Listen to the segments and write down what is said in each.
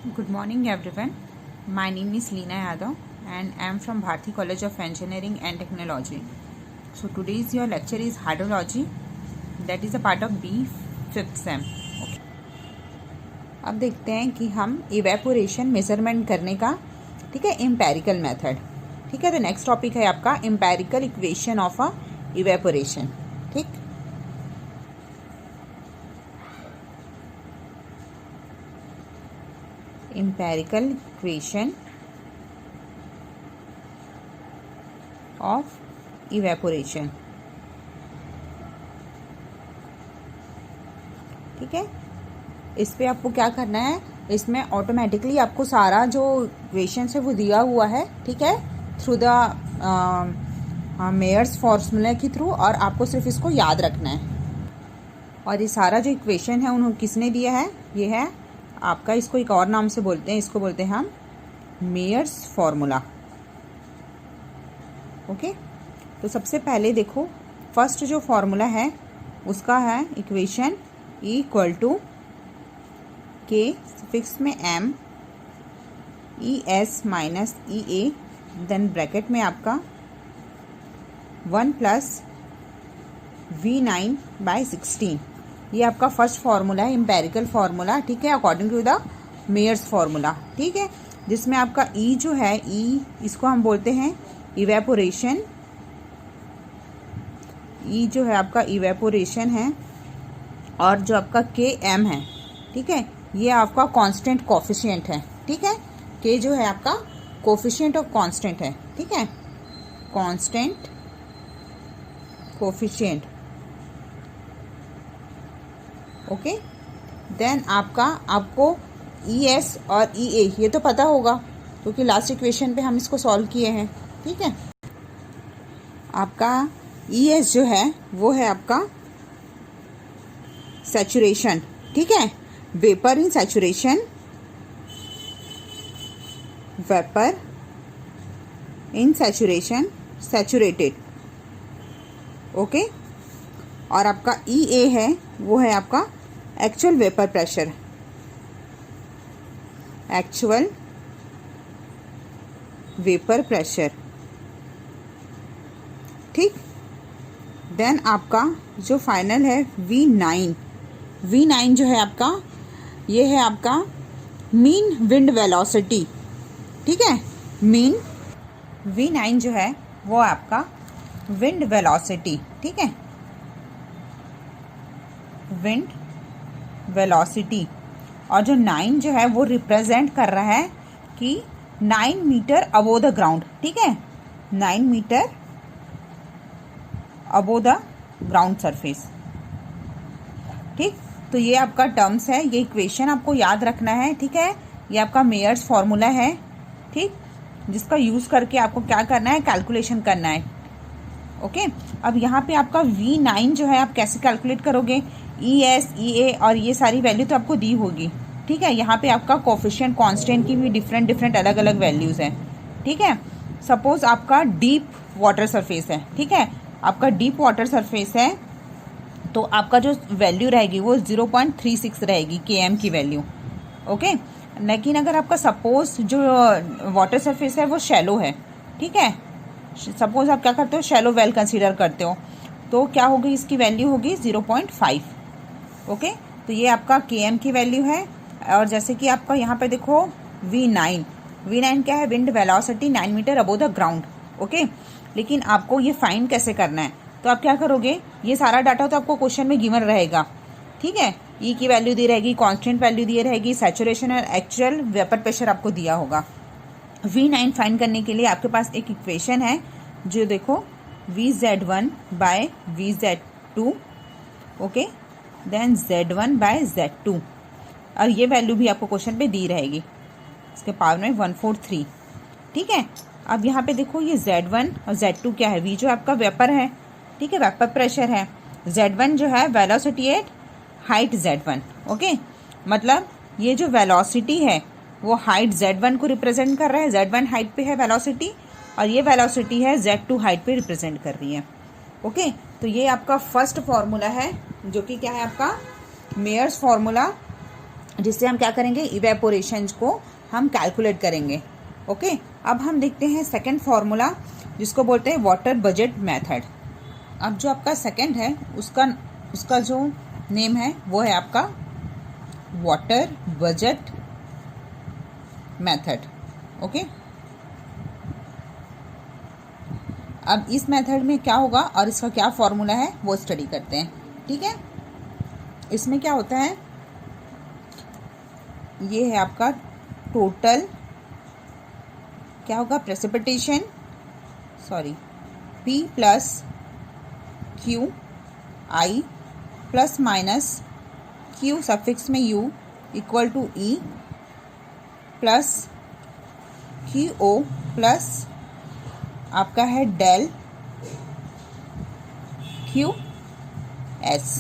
Good morning everyone. My name is Leena Yadav and I am from Bharati College of Engineering and Technology. So today's your lecture is hydrology, that is a part of B 5th sem. Okay. अब देखते हैं कि हम evaporation measurement करने का, ठीक है, empirical method. ठीक है, तो नेक्स्ट टॉपिक है आपका empirical equation of a evaporation. ठीक, empirical equation of evaporation. ठीक है, इस पे आपको क्या करना है, इसमें ऑटोमेटिकली आपको सारा जो इक्वेशन है वो दिया हुआ है. ठीक है, थ्रू द मेयर्स फॉर्मूला के थ्रू, और आपको सिर्फ इसको याद रखना है. और ये सारा जो इक्वेशन है उन्होंने किसने दिया है, ये है आपका, इसको एक और नाम से बोलते हैं, इसको बोलते हैं हम मेयर्स फॉर्मूला. ओके, तो सबसे पहले देखो, फर्स्ट जो फॉर्मूला है उसका है इक्वेशन E इक्वल टू के फिक्स में m E S minus E A, then bracket में आपका 1 प्लस V9/16. ये आपका फर्स्ट फार्मूला है, एम्पेरिकल फार्मूला. ठीक है, according to the Meyer's formula. ठीक है, जिसमें आपका ई जो है, ई इसको हम बोलते हैं इवेपोरेशन. ई जो है आपका इवेपोरेशन है, और जो आपका के एम है, ठीक है, ये आपका कांस्टेंट कोफिशिएंट है. ठीक है, के जो है आपका कोफिशिएंट और कांस्टेंट है. ठीक है, कांस्टेंट कोफिशिएंट. ओके, देन आपको ई एस और ई ए ये तो पता होगा, क्योंकि लास्ट इक्वेशन पे हम इसको सॉल्व किए हैं. ठीक है, आपका ई एस जो है वो है आपका सैचुरेशन. ठीक है, वेपर इन सैचुरेशन, वेपर इन सैचुरेशन, सैचुरेटेड. ओके, और आपका ई ए है वो है आपका actual vapour pressure, actual vapour pressure. ठीक, देन आपका जो फाइनल है V9. V9 जो है आपका, ये है आपका मीन विंड वेलोसिटी. ठीक है, मीन V9 जो है वो आपका विंड वेलोसिटी. ठीक है, विंड वेलोसिटी. और जो 9 जो है वो रिप्रेजेंट कर रहा है कि 9 मीटर अबोव द ग्राउंड. ठीक है, 9 metre above the ground surface. ठीक, तो ये आपका टर्म्स है, ये इक्वेशन आपको याद रखना है. ठीक है, ये आपका मेयर्स फॉर्मूला है. ठीक, जिसका यूज करके आपको क्या करना है, कैलकुलेशन करना है. ओके, अब यहाँ पे आपका V9 जो है आप कैसे कैलकुलेट करोगे, ई एस ई ए और ये सारी वैल्यू तो आपको दी होगी. ठीक है, यहाँ पे आपका कोफिशिएंट कांस्टेंट की भी डिफरेंट अलग अलग वैल्यूज हैं. ठीक है, सपोज आपका डीप वाटर सरफेस है. ठीक है, आपका डीप वाटर सरफेस है, तो आपका जो वैल्यू रहेगी वो 0.36 रहेगी km की वैल्यू. ओके, लेकिन अगर आपका सपोज जो वाटर सरफेस है वो शैलो है, ठीक है, सपोज आप क्या करते हो, शैलो वेल कंसीडर करते हो, तो क्या होगी, इसकी वैल्यू होगी 0.5. ओके, तो ये आपका km की वैल्यू है. और जैसे कि आपका यहाँ पे देखो V9 क्या है, wind velocity 9 metre above the ground. Okay, लेकिन आपको ये फाइंड कैसे करना है, तो आप क्या करोगे, ये सारा डाटा तो आपको क्वेश्चन में गिवन रहेगा. ठीक है, ई की वैल्यू दी रहेगी, कांस्टेंट वैल्यू दी रहेगी, सैचुरेशन और एक्चुअल वेपर प्रेशर आपको दिया होगा. V9 फाइंड करने के लिए आपके पास एक इक्वेशन है, जो देखो VZ1/VZ2. ओके, देन Z1/Z2, और ये वैल्यू भी आपको क्वेश्चन पे दी रहेगी, इसके पावर में 143. ठीक है, अब यहाँ पे देखो ये Z1 और Z2 क्या है, V जो आपका वेपर है. ठीक है, वेपर प्रेशर है. Z1 जो है velocity at height Z1. Okay, मतलब ये जो वेलोसिटी है वो हाइट Z1 को रिप्रेजेंट कर रहा है. Z1 हाइट पे है वेलोसिटी, और ये वेलोसिटी है Z2 हाइट पे रिप्रेजेंट कर रही है. ओके, तो ये आपका फर्स्ट फॉर्मूला है, जो कि क्या है आपका मेयर्स फॉर्मूला, जिससे हम क्या करेंगे, इवेपोरेशन को हम कैलकुलेट करेंगे। ओके, अब हम देखते हैं सेकंड फॉर्मूला जिसको बोलते हैं वाटर बजट मेथड। अब जो आपका सेकंड है उसका जो नेम है वो है आपका वाटर बजट मेथड। ओके, अब इस मेथड में क्या होगा और इसका क्या फॉर्मूला है वो स्टडी करते हैं। ठीक है, इसमें क्या होता है, ये है आपका टोटल क्या होगा, precipitation, P plus Q I plus minus Q suffix में U equal to E plus QO plus आपका है डेल QS।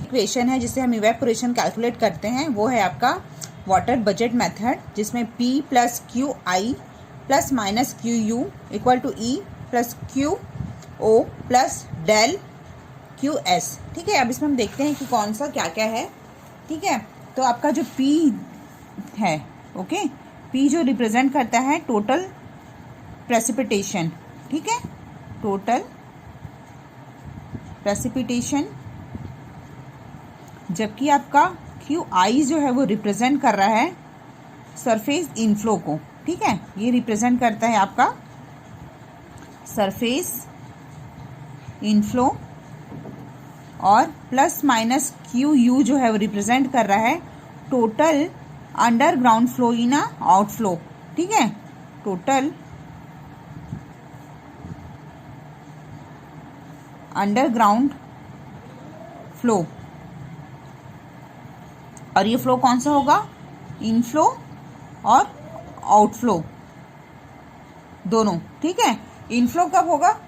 इक्वेशन है जिससे हम इवेपोरेशन कैलकुलेट करते हैं, वो है आपका वाटर बजट मेथड, जिसमें P plus QI plus minus QU equal to E plus QO plus del QS। ठीक है, अब इसमें हम देखते हैं कि कौन सा क्या क्या है। ठीक है, तो आपका जो P है, ओके, P जो रिप्रेजेंट करता है टोटल प्रेसिपिटेशन। ठीक है, टोटल प्रेसिपिटेशन, जबकि आपका QI जो है वो रिप्रेजेंट कर रहा है सरफेस इनफ्लो को। ठीक है, ये रिप्रेजेंट करता है आपका सरफेस इनफ्लो, और प्लस माइनस QU जो है वो रिप्रेजेंट कर रहा है total underground flow in outflow. ठीक है, टोटल अंडरग्राउंड फ्लो, और ये फ्लो कौन सा होगा, इनफ्लो और आउटफ्लो दोनों। ठीक है, इनफ्लो कब होगा,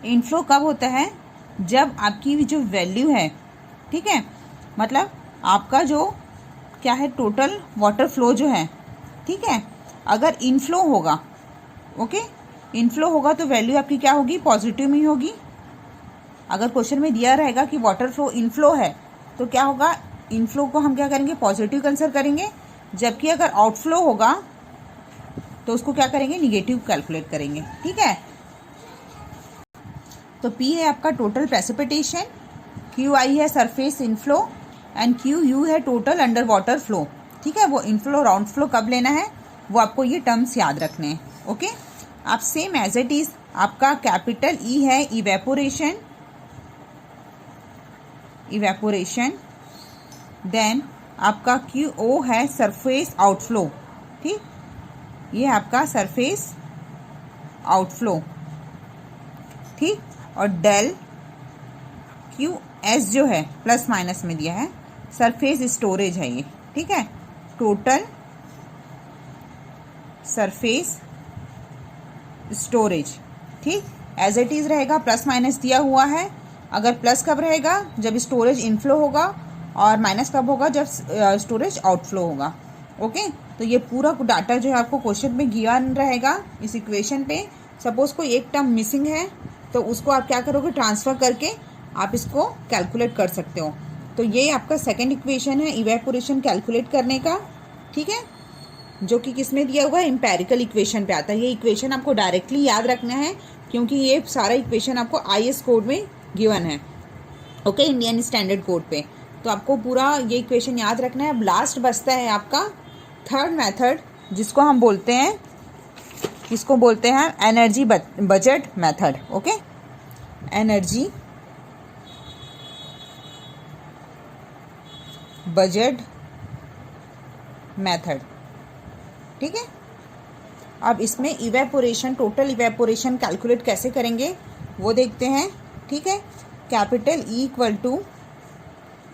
इनफ्लो कब होता है, जब आपकी जो वैल्यू है, ठीक है, मतलब आपका जो क्या है टोटल वाटर फ्लो जो है, ठीक है, अगर इनफ्लो होगा, ओके, इनफ्लो होगा तो वैल्यू आपकी क्या होगी, पॉजिटिव में ही होगी। अगर क्वेश्चन में दिया रहेगा कि वाटर फ्लो इनफ्लो है तो क्या होगा, इनफ्लो को हम क्या करेंगे, पॉजिटिव कंसिडर करेंगे, जबकि अगर आउटफ्लो होगा तो उसको क्या करेंगे, निगेटिव कैलकुलेट करेंगे। ठीक है, तो P है आपका टोटल प्रेसिपिटेशन, QI है सरफेस इनफ्लो एंड QU है टोटल अंडर वाटर फ्लो। ठीक है, वो इनफ्लो और आउटफ्लो कब लेना है वो आपको ये टर्म्स याद रखने हैं। ओके, आप सेम एज इट इज आपका कैपिटल E है इवेपोरेशन, देन आपका QO है सरफेस आउटफ्लो। ठीक, ये है आपका सरफेस आउटफ्लो। ठीक, और डेल QS जो है प्लस माइनस में दिया है, सरफेस स्टोरेज है ये। ठीक है, टोटल सरफेस स्टोरेज। ठीक, एज इट इज रहेगा, प्लस माइनस दिया हुआ है। अगर प्लस कब रहेगा, जब स्टोरेज इनफ्लो होगा, और माइनस कब होगा, जब स्टोरेज आउटफ्लो होगा। ओके, तो ये पूरा डाटा जो है आपको क्वेश्चन में गिवन रहेगा इस इक्वेशन पे। सपोज कोई एक टर्म मिसिंग है तो उसको आप क्या करोगे, ट्रांसफर करके आप इसको कैलकुलेट कर सकते हो। तो ये आपका सेकंड इक्वेशन है इवेपोरेशन कैलकुलेट करने का। ठीक है, जो कि किसमें दिया हुआ है, एम्पेरिकल इक्वेशन पे आता है। ये इक्वेशन आपको डायरेक्टली याद रखना है क्योंकि ये सारा इक्वेशन आपको IS कोड में गिवन है, ओके, इंडियन स्टैंडर्ड कोड पे। तो आपको पूरा ये इक्वेशन याद रखना है। अब लास्ट बचता है आपका थर्ड मेथड, जिसको हम बोलते हैं, इसको बोलते हैं energy budget method. Okay, energy budget method. ठीक है, अब इसमें इवेपोरेशन, टोटल इवेपोरेशन कैलकुलेट कैसे करेंगे वो देखते हैं। ठीक है, capital E equal to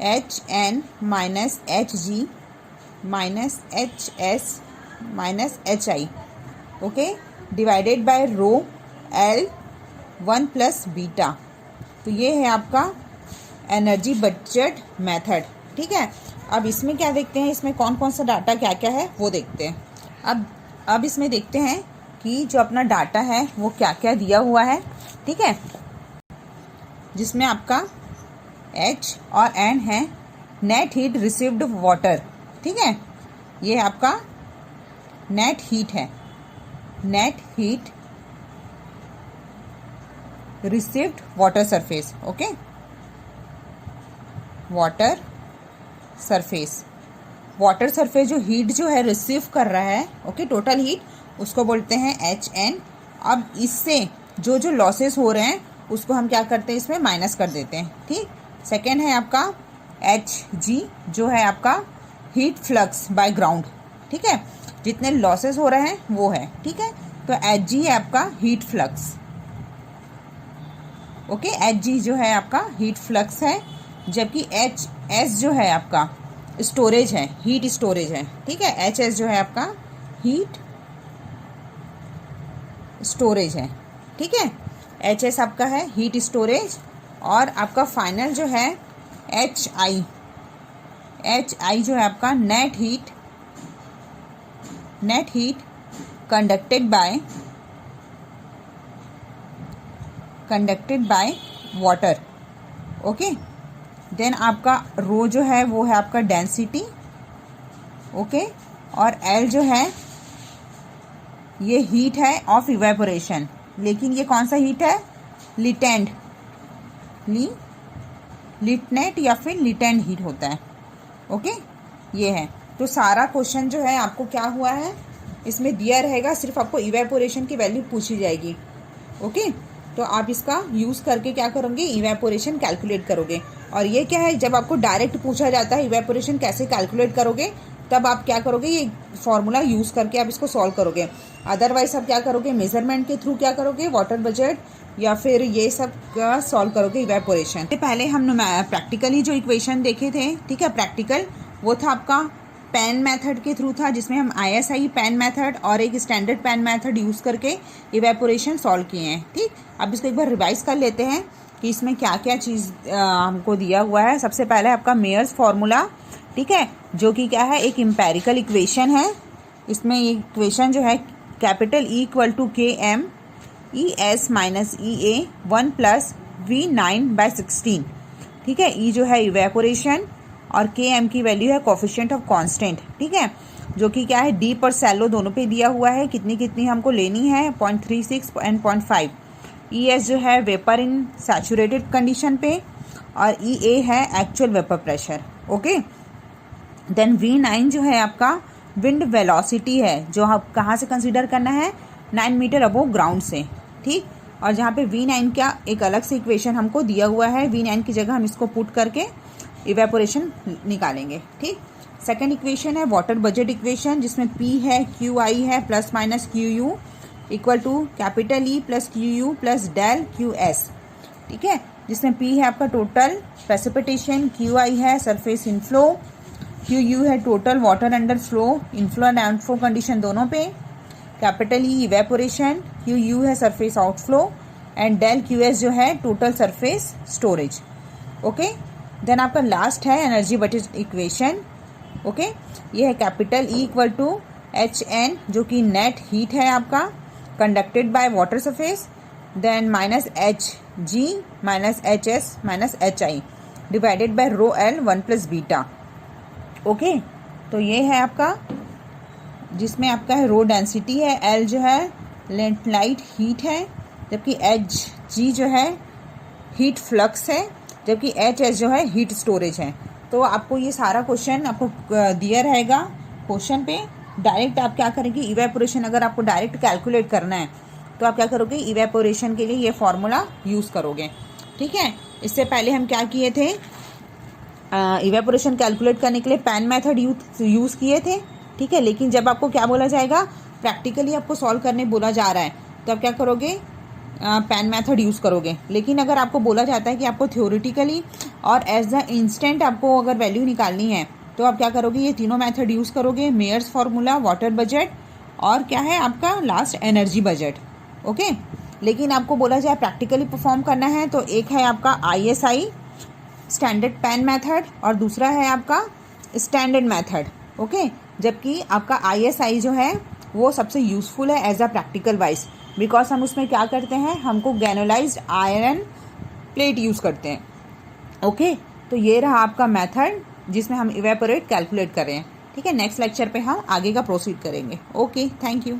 HN minus HG minus HS minus HI, okay, divided by rho L1 plus beta. तो ये है आपका एनर्जी बजट मेथड। ठीक है, अब इसमें क्या देखते हैं, इसमें कौन कौन सा डाटा क्या क्या है वो देखते हैं। अब इसमें देखते हैं कि जो अपना डाटा है वो क्या क्या दिया हुआ है। ठीक है, जिसमें आपका H और N है, नेट हीट रिसीव्ड वाटर, ठीक है, ये आपका नेट हीट है, net heat received water surface, okay, water surface, water surface जो हीट जो है रिसीव कर रहा है, ओके, टोटल हीट, उसको बोलते हैं HN। अब इससे जो जो लॉसेस हो रहे हैं उसको हम क्या करते हैं, इसमें माइनस कर देते हैं, ठीक। सेकेंड है आपका HG जो है आपका हीट फ्लक्स बाय ग्राउंड, ठीक है, जितने लॉसेस हो रहे हैं वो है, ठीक है। तो HG है आपका हीट फ्लक्स, ओके, HG जो है आपका हीट फ्लक्स है, जबकि HS जो है आपका स्टोरेज है, हीट स्टोरेज है, ठीक है। HS जो है आपका हीट स्टोरेज है, ठीक है। HS आपका है हीट स्टोरेज, और आपका फाइनल जो है HI जो है आपका net heat conducted by water, okay. Then आपका रो जो है वो है आपका डेंसिटी, ओके, और L जो है ये हीट है ऑफ इवेपोरेशन, लेकिन ये कौन सा हीट है, लिटेंट या फिर लिटेंट हीट होता है, ओके, ये है। तो सारा क्वेश्चन जो है आपको क्या हुआ है, इसमें दिया रहेगा, सिर्फ आपको इवेपोरेशन की वैल्यू पूछी जाएगी, ओके। तो आप इसका यूज़ करके क्या करोगे, इवेपोरेशन कैलकुलेट करोगे। और ये क्या है, जब आपको डायरेक्ट पूछा जाता है इवेपोरेशन कैसे कैलकुलेट करोगे, तब आप क्या करोगे, ये फॉर्मूला यूज़ करके आप इसको सॉल्व करोगे। अदरवाइज आप क्या करोगे, मेजरमेंट के थ्रू क्या करोगे, वाटर बजट या फिर ये सब का सॉल्व करोगे इवेपोरेशन। पहले हम प्रैक्टिकली जो इक्वेशन देखे थे, ठीक है, प्रैक्टिकल वो था आपका पेन मेथड के थ्रू था, जिसमें हम ISI पेन मेथड और एक स्टैंडर्ड पेन मेथड यूज़ करके इवेपोरेशन सॉल्व किए हैं, ठीक। अब इसको एक बार रिवाइज कर लेते हैं कि इसमें क्या क्या चीज़ हमको दिया हुआ है। सबसे पहले आपका मेयर्स फार्मूला, ठीक है, जो कि क्या है, एक एम्पेरिकल इक्वेशन है। इसमें इक्वेशन जो है capital E = KM ES - EA 1 + V9/16, ठीक है। E जो है इवेपोरेशन और KM की वैल्यू है कोफिशिएंट ऑफ कांस्टेंट, ठीक है, जो कि क्या है D पर सैलो दोनों पे दिया हुआ है, कितनी कितनी हमको लेनी है, 0.36 एंड 0.5। ES जो है वेपर इन सैचुरेटेड कंडीशन पे, और EA है actual vapour pressure, okay. Then V9 जो है आपका विंड वेलोसिटी है, जो आप कहाँ से कंसीडर करना है, 9 मीटर अबोव ग्राउंड से, ठीक। और जहाँ पे V9 का एक अलग से इक्वेशन हमको दिया हुआ है, V9 की जगह हम इसको पुट करके इवेपोरेशन निकालेंगे, ठीक। सेकेंड इक्वेशन है वाटर बजट इक्वेशन, जिसमें P है, QI है, ± QU = capital E + QU + del QS, ठीक है, जिसमें P है आपका टोटल प्रेसिपिटेशन, QI है सरफेस इनफ्लो, QU है total water underflow, inflow and outflow condition दोनों पे, कैपिटल E इवेपोरेशन, QU है surface outflow, and del QS जो है total surface storage, okay. Then आपका लास्ट है एनर्जी बजट इक्वेशन, ओके। ये है कैपिटल E = HN जो कि नेट हीट है आपका conducted by water surface, then -HG - HS - HI divided by ρL 1 + beta, okay. तो ये है आपका, जिसमें आपका है रो डेंसिटी है, L जो है लाइट हीट है, जबकि HG जो है हीट फ्लक्स है, जबकि HS जो है हीट स्टोरेज है। तो आपको ये सारा क्वेश्चन आपको दिया रहेगा क्वेश्चन पे, डायरेक्ट आप क्या करेंगे, इवेपोरेशन अगर आपको डायरेक्ट कैलकुलेट करना है तो आप क्या करोगे, इवेपोरेशन के लिए ये फॉर्मूला यूज़ करोगे, ठीक है। इससे पहले हम क्या किए थे, इवेपोरेशन कैलकुलेट करने के लिए पेन मेथड यूज़ किए थे, ठीक है। लेकिन जब आपको क्या बोला जाएगा, प्रैक्टिकली आपको सॉल्व करने बोला जा रहा है, तो आप क्या करोगे, पेन मेथड यूज़ करोगे। लेकिन अगर आपको बोला जाता है कि आपको थ्योरेटिकली और एज द इंस्टेंट आपको अगर वैल्यू निकालनी है, तो आप क्या करोगे, ये तीनों मेथड यूज़ करोगे, मेयर्स फार्मूला, वाटर बजट, और क्या है आपका लास्ट एनर्जी बजट, ओके। लेकिन आपको बोला जाए प्रैक्टिकली परफॉर्म करना है, तो एक है आपका ISI स्टैंडर्ड पेन मेथड और दूसरा है आपका स्टैंडर्ड मेथड, ओके। जबकि आपका ISI जो है वो सबसे यूज़फुल है as a practical wise, because हम उसमें क्या करते हैं, हमको गैनोलाइज्ड आयरन प्लेट यूज़ करते हैं, ओके। तो ये रहा आपका मेथड जिसमें हम इवेपोरेट कैलकुलेट कर रहे हैं। ठीक है, नेक्स्ट लेक्चर पे हम आगे का प्रोसीड करेंगे। Okay, thank you.